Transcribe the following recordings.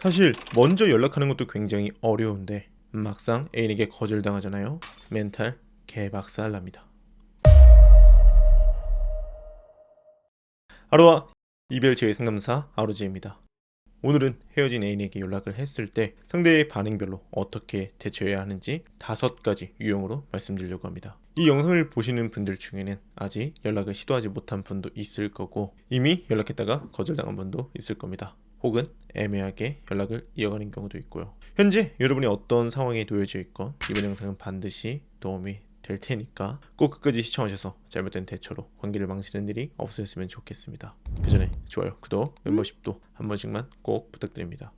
사실 먼저 연락하는 것도 굉장히 어려운데 막상 애인에게 거절당하잖아요. 멘탈 개박살 납니다. 하루와 이별 제외 상담사 아로지입니다. 오늘은 헤어진 애인에게 연락을 했을 때 상대의 반응별로 어떻게 대처해야 하는지 5가지 유형으로 말씀드리려고 합니다. 이 영상을 보시는 분들 중에는 아직 연락을 시도하지 못한 분도 있을 거고 이미 연락했다가 거절당한 분도 있을 겁니다. 혹은 애매하게 연락을 이어가는 경우도 있고요. 현재 여러분이 어떤 상황에 놓여져 있건 이번 영상은 반드시 도움이 될 테니까 꼭 끝까지 시청하셔서 잘못된 대처로 관계를 망치는 일이 없으셨으면 좋겠습니다. 그 전에 좋아요, 구독, 멤버십도 한 번씩만 꼭 부탁드립니다.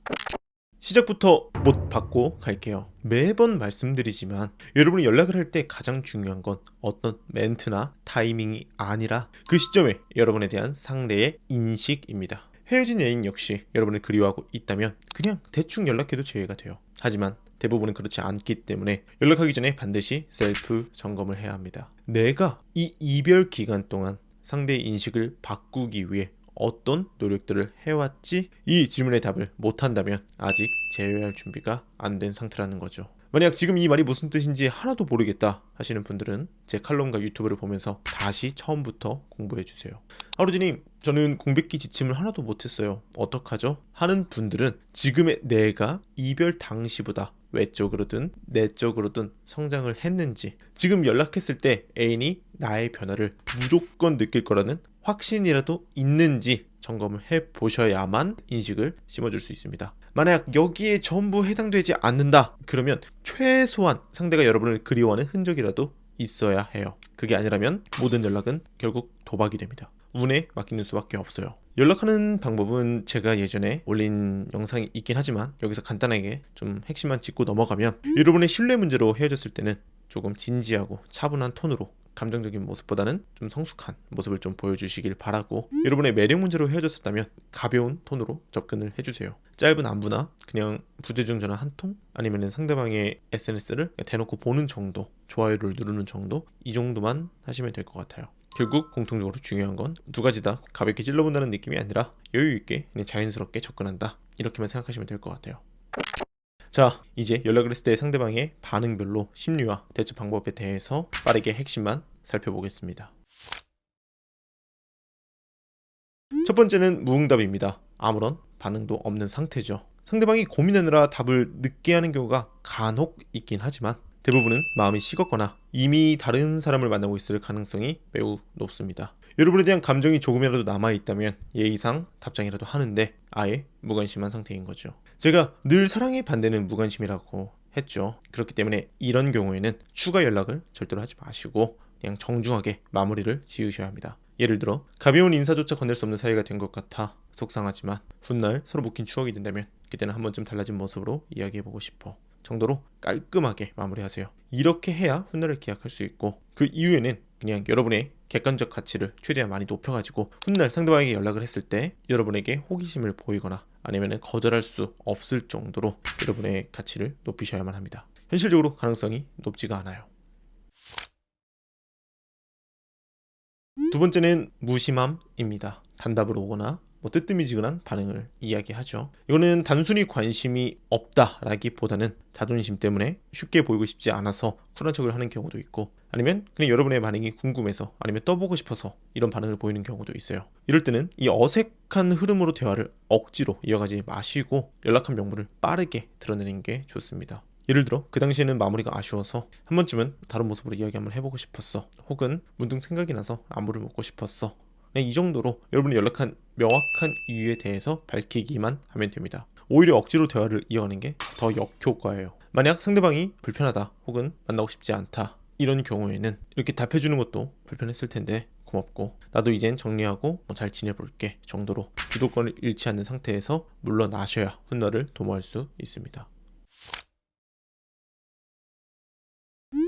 시작부터 못 받고 갈게요. 매번 말씀드리지만 여러분이 연락을 할 때 가장 중요한 건 어떤 멘트나 타이밍이 아니라 그 시점에 여러분에 대한 상대의 인식입니다. 헤어진 애인 역시 여러분을 그리워하고 있다면 그냥 대충 연락해도 제외가 돼요. 하지만 대부분은 그렇지 않기 때문에 연락하기 전에 반드시 셀프 점검을 해야 합니다. 내가 이 이별 기간 동안 상대의 인식을 바꾸기 위해 어떤 노력들을 해왔지? 이 질문의 답을 못한다면 아직 재회할 준비가 안 된 상태라는 거죠. 만약 지금 이 말이 무슨 뜻인지 하나도 모르겠다 하시는 분들은 제 칼럼과 유튜브를 보면서 다시 처음부터 공부해주세요. 하루지님, 저는 공백기 지침을 하나도 못했어요. 어떡하죠? 하는 분들은 지금의 내가 이별 당시보다 외적으로든 내적으로든 성장을 했는지, 지금 연락했을 때 애인이 나의 변화를 무조건 느낄 거라는 확신이라도 있는지 점검을 해보셔야만 인식을 심어줄 수 있습니다. 만약 여기에 전부 해당되지 않는다 그러면 최소한 상대가 여러분을 그리워하는 흔적이라도 있어야 해요. 그게 아니라면 모든 연락은 결국 도박이 됩니다. 운에 맡기는 수밖에 없어요. 연락하는 방법은 제가 예전에 올린 영상이 있긴 하지만 여기서 간단하게 좀 핵심만 짚고 넘어가면, 여러분의 신뢰 문제로 헤어졌을 때는 조금 진지하고 차분한 톤으로 감정적인 모습보다는 좀 성숙한 모습을 좀 보여주시길 바라고, 여러분의 매력 문제로 헤어졌었다면 가벼운 톤으로 접근을 해주세요. 짧은 안부나 그냥 부재중 전화 한 통, 아니면 상대방의 SNS를 대놓고 보는 정도, 좋아요를 누르는 정도, 이 정도만 하시면 될 것 같아요. 결국 공통적으로 중요한 건 2가지 다 가볍게 찔러본다는 느낌이 아니라 여유있게 그냥 자연스럽게 접근한다, 이렇게만 생각하시면 될 것 같아요. 자, 이제 연락을 했을 때 상대방의 반응별로 심리와 대처 방법에 대해서 빠르게 핵심만 살펴보겠습니다. 첫 번째는 무응답입니다. 아무런 반응도 없는 상태죠. 상대방이 고민하느라 답을 늦게 하는 경우가 간혹 있긴 하지만 대부분은 마음이 식었거나 이미 다른 사람을 만나고 있을 가능성이 매우 높습니다. 여러분에 대한 감정이 조금이라도 남아있다면 예의상 답장이라도 하는데 아예 무관심한 상태인 거죠. 제가 늘 사랑의 반대는 무관심이라고 했죠. 그렇기 때문에 이런 경우에는 추가 연락을 절대로 하지 마시고 그냥 정중하게 마무리를 지으셔야 합니다. 예를 들어 가벼운 인사조차 건넬 수 없는 사이가 된 것 같아 속상하지만 훗날 서로 묵힌 추억이 된다면 그때는 한 번쯤 달라진 모습으로 이야기해보고 싶어 정도로 깔끔하게 마무리하세요. 이렇게 해야 훗날을 기약할 수 있고, 그 이후에는 그냥 여러분의 객관적 가치를 최대한 많이 높여가지고 훗날 상대방에게 연락을 했을 때 여러분에게 호기심을 보이거나 아니면 거절할 수 없을 정도로 여러분의 가치를 높이셔야만 합니다. 현실적으로 가능성이 높지가 않아요. 두 번째는 무심함입니다. 단답으로 오거나 뜨뜻미지근한 반응을 이야기하죠. 이거는 단순히 관심이 없다라기보다는 자존심 때문에 쉽게 보이고 싶지 않아서 쿨한 척을 하는 경우도 있고, 아니면 그냥 여러분의 반응이 궁금해서, 아니면 떠보고 싶어서 이런 반응을 보이는 경우도 있어요. 이럴 때는 이 어색한 흐름으로 대화를 억지로 이어가지 마시고 연락한 명분을 빠르게 드러내는 게 좋습니다. 예를 들어 그 당시에는 마무리가 아쉬워서 한 번쯤은 다른 모습으로 이야기 한번 해보고 싶었어, 혹은 문득 생각이 나서 안부를 묻고 싶었어, 그냥 이 정도로 여러분이 연락한 명확한 이유에 대해서 밝히기만 하면 됩니다. 오히려 억지로 대화를 이어가는 게 더 역효과예요. 만약 상대방이 불편하다 혹은 만나고 싶지 않다 이런 경우에는 이렇게 답해주는 것도 불편했을 텐데 고맙고 나도 이젠 정리하고 잘 지내볼게 정도로 주도권을 잃지 않는 상태에서 물러나셔야 훗날을 도모할 수 있습니다.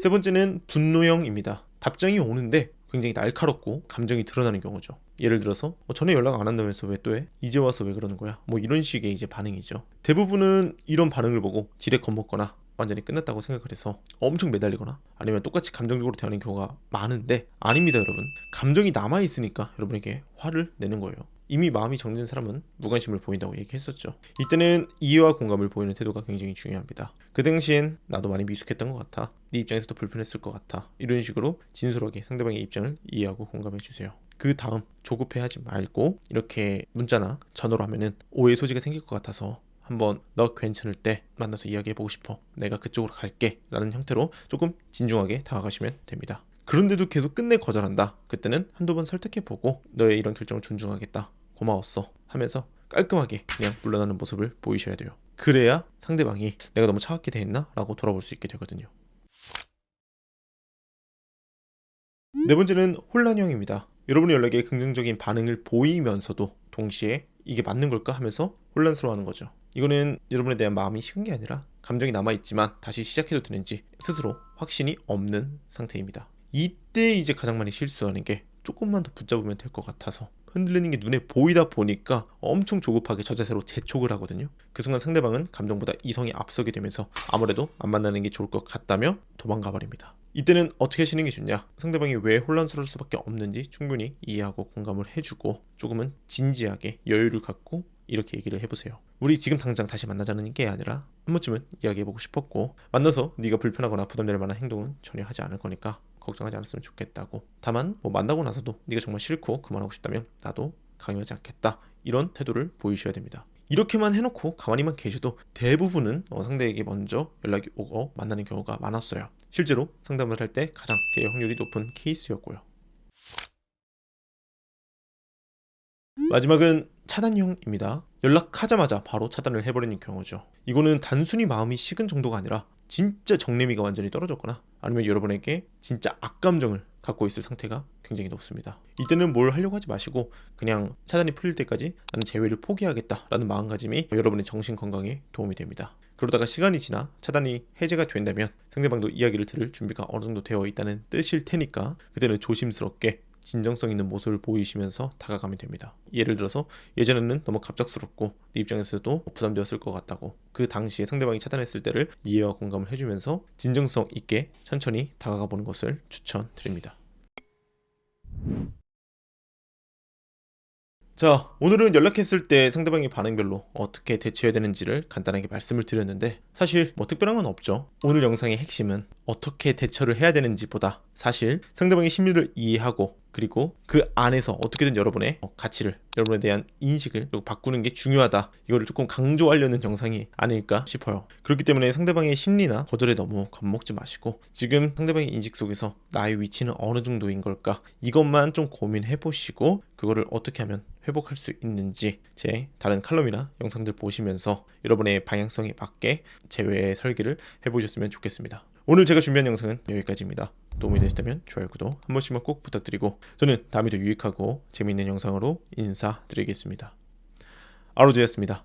세 번째는 분노형입니다. 답장이 오는데 굉장히 날카롭고 감정이 드러나는 경우죠. 예를 들어서 전에 연락 안 한다면서 왜 또 해? 이제 와서 왜 그러는 거야? 이런 식의 이제 반응이죠. 대부분은 이런 반응을 보고 지레 겁먹거나 완전히 끝났다고 생각을 해서 엄청 매달리거나 아니면 똑같이 감정적으로 대하는 경우가 많은데, 아닙니다 여러분. 감정이 남아있으니까 여러분에게 화를 내는 거예요. 이미 마음이 정리된 사람은 무관심을 보인다고 얘기했었죠. 이때는 이해와 공감을 보이는 태도가 굉장히 중요합니다. 그 당시엔 나도 많이 미숙했던 것 같아. 네 입장에서도 불편했을 것 같아. 이런 식으로 진솔하게 상대방의 입장을 이해하고 공감해 주세요. 그 다음 조급해하지 말고 이렇게 문자나 전화로 하면은 오해 소지가 생길 것 같아서 한번 너 괜찮을 때 만나서 이야기해보고 싶어. 내가 그쪽으로 갈게. 라는 형태로 조금 진중하게 다가가시면 됩니다. 그런데도 계속 끝내 거절한다. 그때는 한두 번 설득해보고 너의 이런 결정을 존중하겠다. 고마웠어. 하면서 깔끔하게 그냥 물러나는 모습을 보이셔야 돼요. 그래야 상대방이 내가 너무 차갑게 대했나? 라고 돌아볼 수 있게 되거든요. 네 번째는 혼란형입니다. 여러분의 연락에 긍정적인 반응을 보이면서도 동시에 이게 맞는 걸까 하면서 혼란스러워하는 거죠. 이거는 여러분에 대한 마음이 식은 게 아니라 감정이 남아있지만 다시 시작해도 되는지 스스로 확신이 없는 상태입니다. 이때 이제 가장 많이 실수하는 게 조금만 더 붙잡으면 될 것 같아서 흔들리는 게 눈에 보이다 보니까 엄청 조급하게 저 자세로 재촉을 하거든요. 그 순간 상대방은 감정보다 이성이 앞서게 되면서 아무래도 안 만나는 게 좋을 것 같다며 도망가 버립니다. 이때는 어떻게 하시는 게 좋냐? 상대방이 왜 혼란스러울 수밖에 없는지 충분히 이해하고 공감을 해주고 조금은 진지하게 여유를 갖고 이렇게 얘기를 해보세요. 우리 지금 당장 다시 만나자는 게 아니라 한 번쯤은 이야기해보고 싶었고 만나서 네가 불편하거나 부담될 만한 행동은 전혀 하지 않을 거니까 걱정하지 않았으면 좋겠다고. 다만 만나고 나서도 네가 정말 싫고 그만하고 싶다면 나도 강요하지 않겠다. 이런 태도를 보이셔야 됩니다. 이렇게만 해놓고 가만히만 계셔도 대부분은 상대에게 먼저 연락이 오고 만나는 경우가 많았어요. 실제로 상담을 할 때 가장 대여 확률이 높은 케이스였고요. 마지막은 차단형입니다. 연락하자마자 바로 차단을 해버리는 경우죠. 이거는 단순히 마음이 식은 정도가 아니라 진짜 정내미가 완전히 떨어졌거나 아니면 여러분에게 진짜 악감정을 갖고 있을 상태가 굉장히 높습니다. 이때는 뭘 하려고 하지 마시고 그냥 차단이 풀릴 때까지 나는 재회를 포기하겠다라는 마음가짐이 여러분의 정신 건강에 도움이 됩니다. 그러다가 시간이 지나 차단이 해제가 된다면 상대방도 이야기를 들을 준비가 어느 정도 되어 있다는 뜻일 테니까 그때는 조심스럽게 진정성 있는 모습을 보이시면서 다가가면 됩니다. 예를 들어서 예전에는 너무 갑작스럽고 네 입장에서도 부담되었을 것 같다고 그 당시에 상대방이 차단했을 때를 이해와 공감을 해주면서 진정성 있게 천천히 다가가 보는 것을 추천드립니다. 자, 오늘은 연락했을 때 상대방의 반응별로 어떻게 대처해야 되는지를 간단하게 말씀을 드렸는데 사실 특별한 건 없죠. 오늘 영상의 핵심은 어떻게 대처를 해야 되는지 보다 사실 상대방의 심리를 이해하고 그리고 그 안에서 어떻게든 여러분의 가치를 여러분에 대한 인식을 바꾸는 게 중요하다. 이거를 조금 강조하려는 영상이 아닐까 싶어요. 그렇기 때문에 상대방의 심리나 거절에 너무 겁먹지 마시고 지금 상대방의 인식 속에서 나의 위치는 어느 정도인 걸까 이것만 좀 고민해 보시고 그거를 어떻게 하면 회복할 수 있는지 제 다른 칼럼이나 영상들 보시면서 여러분의 방향성에 맞게 재회 설계를 해보셨으면 좋겠습니다. 오늘 제가 준비한 영상은 여기까지입니다. 도움이 되셨다면 좋아요, 구독 한 번씩만 꼭 부탁드리고 저는 다음에 더 유익하고 재미있는 영상으로 인사드리겠습니다. 아로제였습니다.